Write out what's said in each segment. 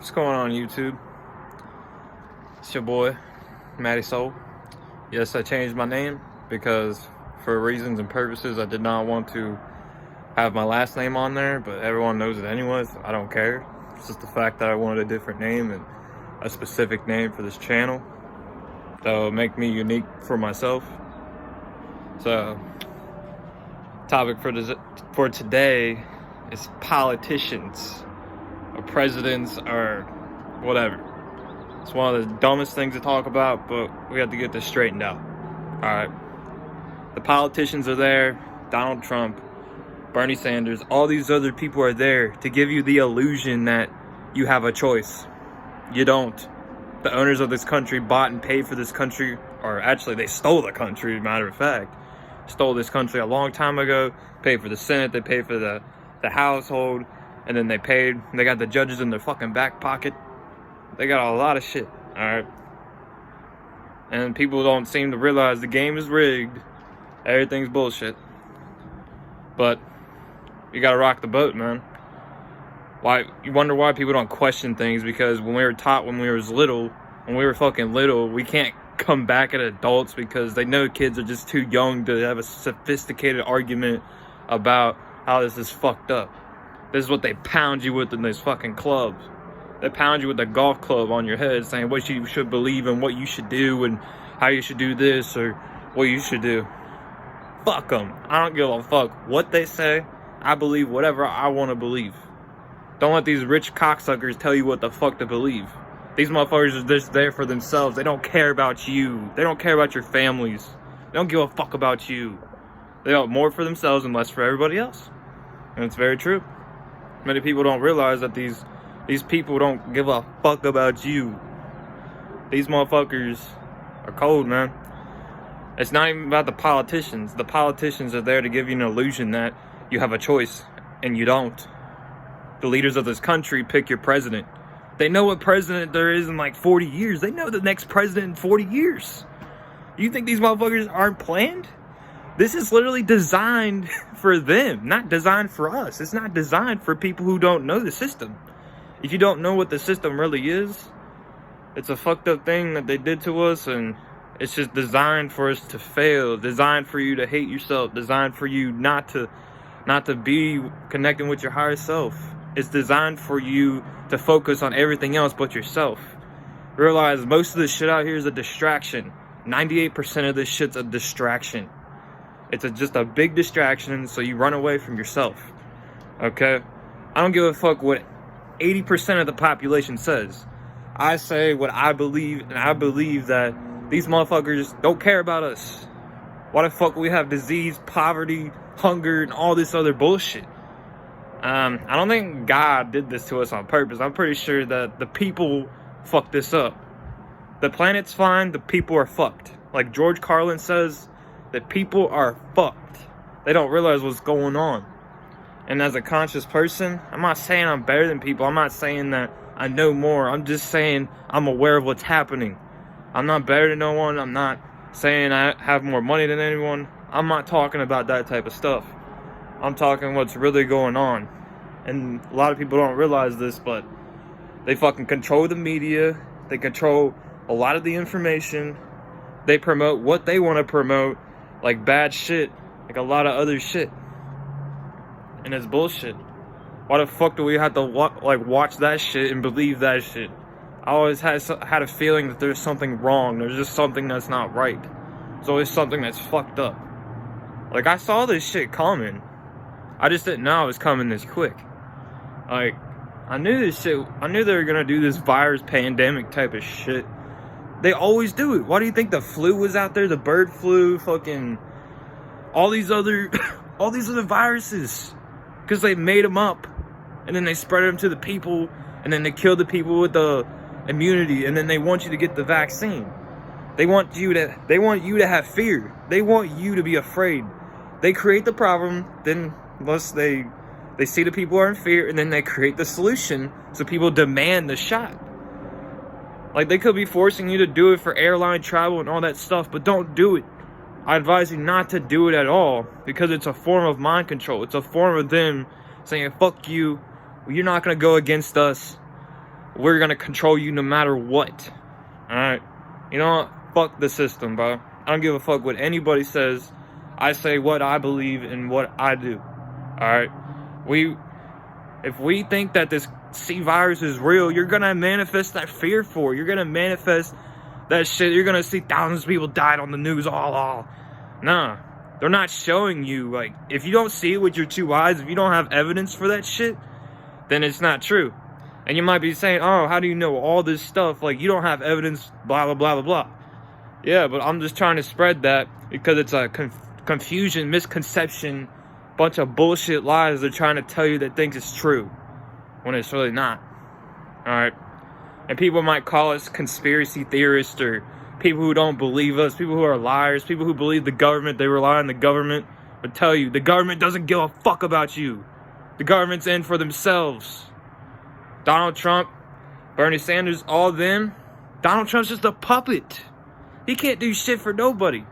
What's going on YouTube? It's your boy, Matty Soul. Yes, I changed my name because for reasons and purposes I did not want to have my last name on there, but everyone knows it anyways. I don't care. It's just the fact that I wanted a different name and a specific name for this channel that will make me unique for myself. So, topic for today is politicians or presidents or whatever. It's one of the dumbest things to talk about, but we have to get this straightened out. Alright. The politicians are there, Donald Trump, Bernie Sanders, all these other people are there to give you the illusion that you have a choice. You don't. The owners of this country bought and paid for this country, or actually they stole the country, matter of fact. Stole this country a long time ago, paid for the Senate, they paid for the household, and then they got the judges in their fucking back pocket. They got a lot of shit, alright? And people don't seem to realize the game is rigged. Everything's bullshit. But you gotta rock the boat, man. Why? You wonder why people don't question things, because when we were taught when we were fucking little, we can't come back at adults because they know kids are just too young to have a sophisticated argument about how this is fucked up. This is what they pound you with in these fucking clubs. They pound you with a golf club on your head saying what you should believe and what you should do and how you should do this or what you should do. Fuck them. I don't give a fuck what they say. I believe whatever I want to believe. Don't let these rich cocksuckers tell you what the fuck to believe. These motherfuckers are just there for themselves. They don't care about you. They don't care about your families. They don't give a fuck about you. They want more for themselves and less for everybody else. And it's very true. Many people don't realize that these people don't give a fuck about you. These motherfuckers are cold, man. It's not even about the politicians. The politicians are there to give you an illusion that you have a choice, and you don't. The leaders of this country pick your president. They know what president there is in like 40 years. They know the next president in 40 years. You think these motherfuckers aren't planned? This is literally designed for them, not designed for us. It's not designed for people who don't know the system. If you don't know what the system really is, it's a fucked up thing that they did to us, and it's just designed for us to fail, designed for you to hate yourself, designed for you not to be connecting with your higher self. It's designed for you to focus on everything else but yourself. Realize most of this shit out here is a distraction. 98% of this shit's a distraction. It's just a big distraction, so you run away from yourself. Okay? I don't give a fuck what 80% of the population says. I say what I believe, and I believe that these motherfuckers don't care about us. Why the fuck we have disease, poverty, hunger, and all this other bullshit? I don't think God did this to us on purpose. I'm pretty sure that the people fucked this up. The planet's fine, the people are fucked. Like George Carlin says, the people are fucked. They don't realize what's going on. And as a conscious person, I'm not saying I'm better than people. I'm not saying that I know more. I'm just saying I'm aware of what's happening. I'm not better than no one. I'm not saying I have more money than anyone. I'm not talking about that type of stuff. I'm talking what's really going on. And a lot of people don't realize this, but they fucking control the media. They control a lot of the information. They promote what they want to promote, like bad shit, like a lot of other shit. And it's bullshit. Why the fuck do we have to watch that shit and believe that shit? I always had a feeling that there's something wrong. There's just something that's not right. There's always something that's fucked up. Like, I saw this shit coming. I just didn't know it was coming this quick. Like, I knew this shit. I knew they were gonna do this virus pandemic type of shit. They always do it. Why do you think the flu was out there? The bird flu, fucking all these other viruses. Because they made them up, and then they spread them to the people, and then they kill the people with the immunity, and then they want you to get the vaccine. They want you to have fear. They want you to be afraid. They create the problem, then once they see the people are in fear, and then they create the solution, so people demand the shot. Like, they could be forcing you to do it for airline travel and all that stuff, but don't do it. I advise you not to do it at all, because it's a form of mind control. It's a form of them saying, fuck you, you're not going to go against us. we're gonna control you no matter what. Alright? You know what? Fuck the system, bro. I don't give a fuck what anybody says. I say what I believe and what I do. Alright? If we think that this C virus is real, you're gonna manifest that fear for it. You're gonna manifest that shit. You're gonna see thousands of people died on the news. Nah. They're not showing you, like, if you don't see it with your two eyes, if you don't have evidence for that shit, then it's not true. And you might be saying, oh, how do you know all this stuff? Like, you don't have evidence, blah, blah, blah, blah, blah. Yeah, but I'm just trying to spread that because it's a confusion, misconception, bunch of bullshit lies they're trying to tell you that thinks it's true when it's really not. Alright? And people might call us conspiracy theorists or people who don't believe us, people who are liars, people who believe the government, they rely on the government, but tell you, the government doesn't give a fuck about you. The government's in for themselves. Donald Trump, Bernie Sanders, all of them, Donald Trump's just a puppet. He can't do shit for nobody.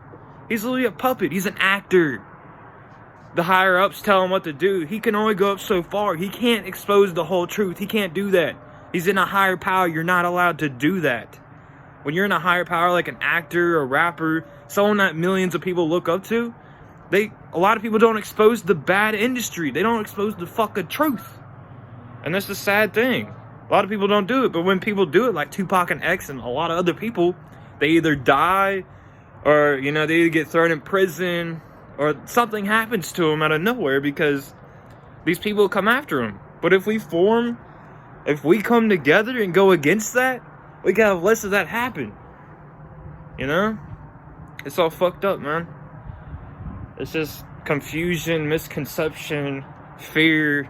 He's literally a puppet. He's an actor. The higher ups tell him what to do. He can only go up so far. He can't expose the whole truth. He can't do that. He's in a higher power. You're not allowed to do that. When you're in a higher power like an actor, a rapper, someone that millions of people look up to, a lot of people don't expose the bad industry. They don't expose the fucking truth. And that's the sad thing. A lot of people don't do it. But when people do it, like Tupac and X and a lot of other people, they either die or, they either get thrown in prison or something happens to them out of nowhere because these people come after them. But if we come together and go against that, we can have less of that happen. It's all fucked up, man. It's just confusion, misconception, fear,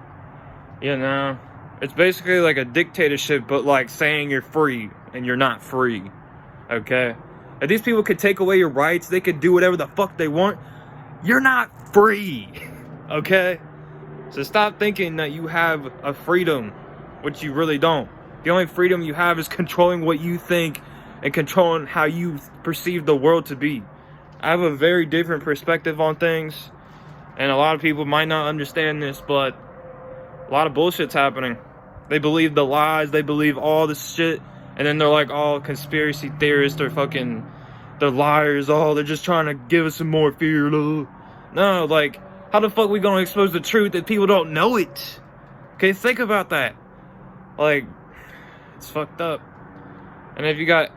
It's basically like a dictatorship, but like saying you're free and you're not free. Okay? If these people could take away your rights, they could do whatever the fuck they want, you're not free. Okay? So stop thinking that you have a freedom, which you really don't. The only freedom you have is controlling what you think and controlling how you perceive the world to be. I have a very different perspective on things, and a lot of people might not understand this, but a lot of bullshit's happening. They believe the lies, they believe all this shit, and then they're like all conspiracy theorists, they're liars, they're just trying to give us some more fear. No, like, how the fuck we gonna expose the truth if people don't know it? Okay, think about that. Like, it's fucked up. And if you got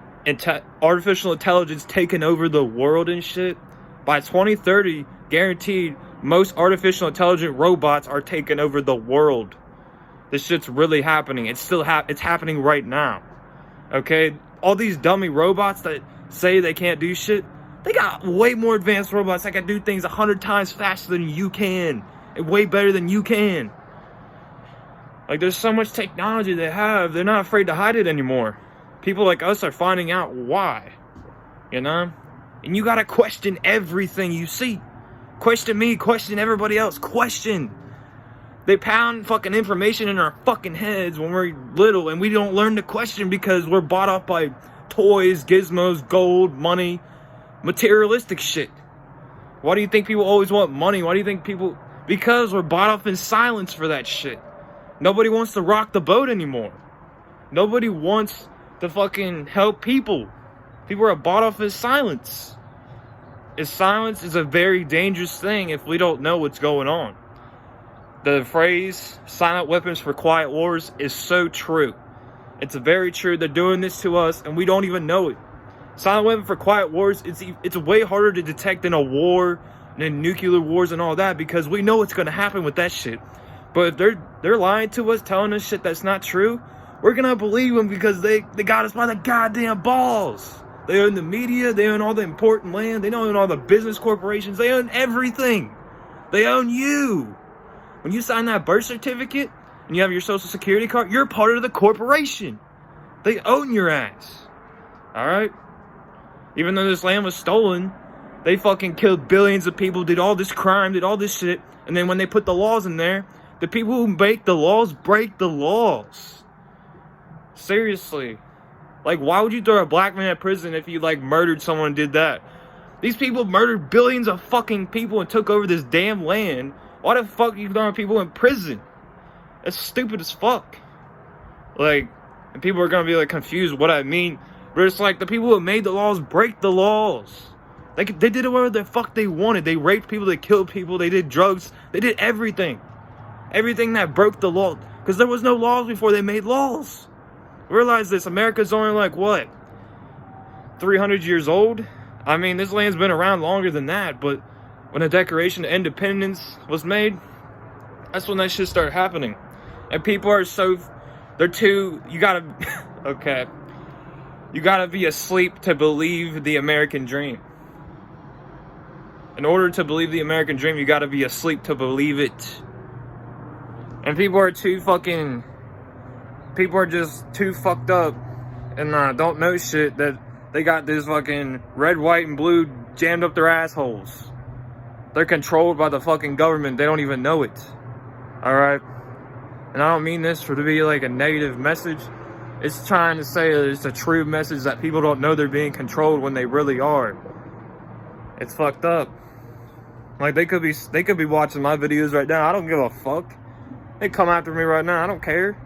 artificial intelligence taking over the world and shit, by 2030, guaranteed, most artificial intelligent robots are taking over the world. This shit's really happening. It's happening right now. Okay? All these dummy robots that say they can't do shit, they got way more advanced robots that can do things 100 times faster than you can. And way better than you can. Like, there's so much technology they have, they're not afraid to hide it anymore. People like us are finding out why. And you gotta question everything you see. Question me, question everybody else, question. They pound fucking information in our fucking heads when we're little, and we don't learn to question because we're bought up by toys, gizmos, gold, money, materialistic shit. Why do you think people always want money? Why do you think people... Because we're bought up in silence for that shit. Nobody wants to rock the boat anymore. Nobody wants to fucking help people. People are bought off in silence. Silence is a very dangerous thing if we don't know what's going on. The phrase, silent weapons for quiet wars, is so true. It's very true. They're doing this to us and we don't even know it. Silent weapon for quiet wars, it's way harder to detect than a war, than nuclear wars and all that, because we know what's going to happen with that shit. But if they're lying to us, telling us shit that's not true, we're gonna believe them because they got us by the goddamn balls. They own the media, they own all the important land, they own all the business corporations, they own everything. They own you. When you sign that birth certificate and you have your social security card, you're part of the corporation. They own your ass. Alright? Even though this land was stolen, they fucking killed billions of people, did all this crime, did all this shit, and then when they put the laws in there, the people who make the laws break the laws. Seriously. Like, why would you throw a black man in prison if you, like, murdered someone and did that? These people murdered billions of fucking people and took over this damn land. Why the fuck are you throwing people in prison? That's stupid as fuck. Like, And people are gonna be like confused what I mean. But it's like the people who made the laws break the laws. They did whatever the fuck they wanted. They raped people, they killed people, they did drugs, they did everything. Everything that broke the law. Because there was no laws before they made laws. Realize this, America's only like, what? 300 years old? I mean, this land's been around longer than that, but when the Declaration of Independence was made, that's when that shit started happening. And people are so, they're too, you gotta, okay. You gotta be asleep to believe the American dream. In order to believe the American dream, you gotta be asleep to believe it. And people are too fucking, people are just too fucked up and don't know shit that they got this fucking red, white, and blue jammed up their assholes. They're controlled by the fucking government. They don't even know it. Alright? And I don't mean this to be like a negative message. It's trying to say that it's a true message that people don't know they're being controlled when they really are. It's fucked up. Like they could be watching my videos right now. I don't give a fuck. They come after me right now. I don't care.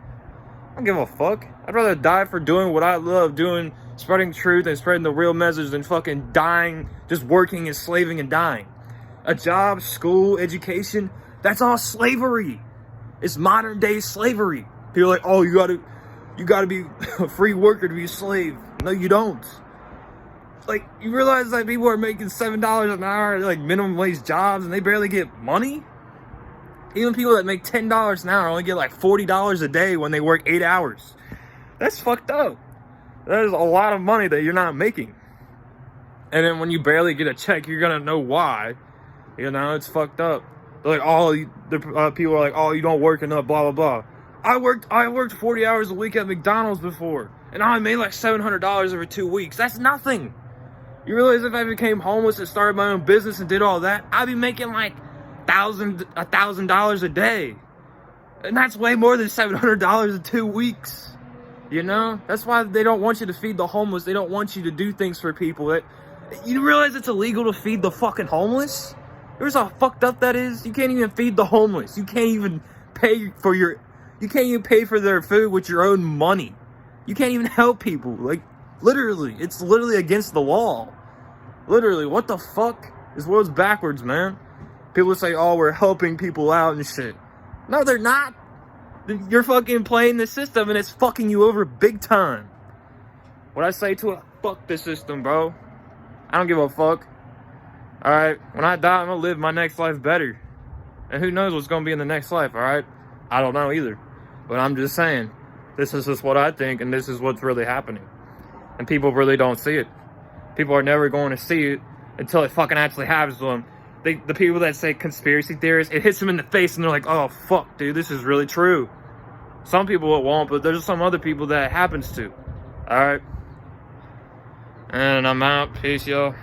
I don't give a fuck. I'd rather die for doing what I love, doing, spreading truth and spreading the real message than fucking dying, just working and slaving and dying. A job, school, education, that's all slavery. It's modern day slavery. People are like, oh, you gotta be a free worker to be a slave. No, you don't. Like, you realize that people are making $7 an hour, like minimum wage jobs, and they barely get money? Even people that make $10 an hour only get like $40 a day when they work 8 hours. That's fucked up. That is a lot of money that you're not making. And then when you barely get a check, you're gonna know why. You know, it's fucked up. They're like, oh, people are like, oh, you don't work enough, blah, blah, blah. I worked 40 hours a week at McDonald's before, and I made like $700 over 2 weeks. That's nothing. You realize if I became homeless and started my own business and did all that, I'd be making like $1,000 a day. And that's way more than $700 in 2 weeks. You know? That's why they don't want you to feed the homeless. They don't want you to do things for people. You realize it's illegal to feed the fucking homeless? Here's how fucked up that is. You can't even feed the homeless. You can't even pay for their food with your own money. You can't even help people. Like, literally. It's literally against the law. Literally. What the fuck? This world's backwards, man. People say, oh, we're helping people out and shit. No, they're not. You're fucking playing the system and it's fucking you over big time. What I say to it, fuck the system, bro. I don't give a fuck. Alright, when I die, I'm gonna live my next life better. And who knows what's gonna be in the next life, alright? I don't know either. But I'm just saying, this is just what I think and this is what's really happening. And people really don't see it. People are never going to see it until it fucking actually happens to them. The people that say conspiracy theorists, it hits them in the face and they're like, oh, fuck, dude, this is really true. Some people it won't, but there's some other people that it happens to. Alright? And I'm out. Peace, y'all.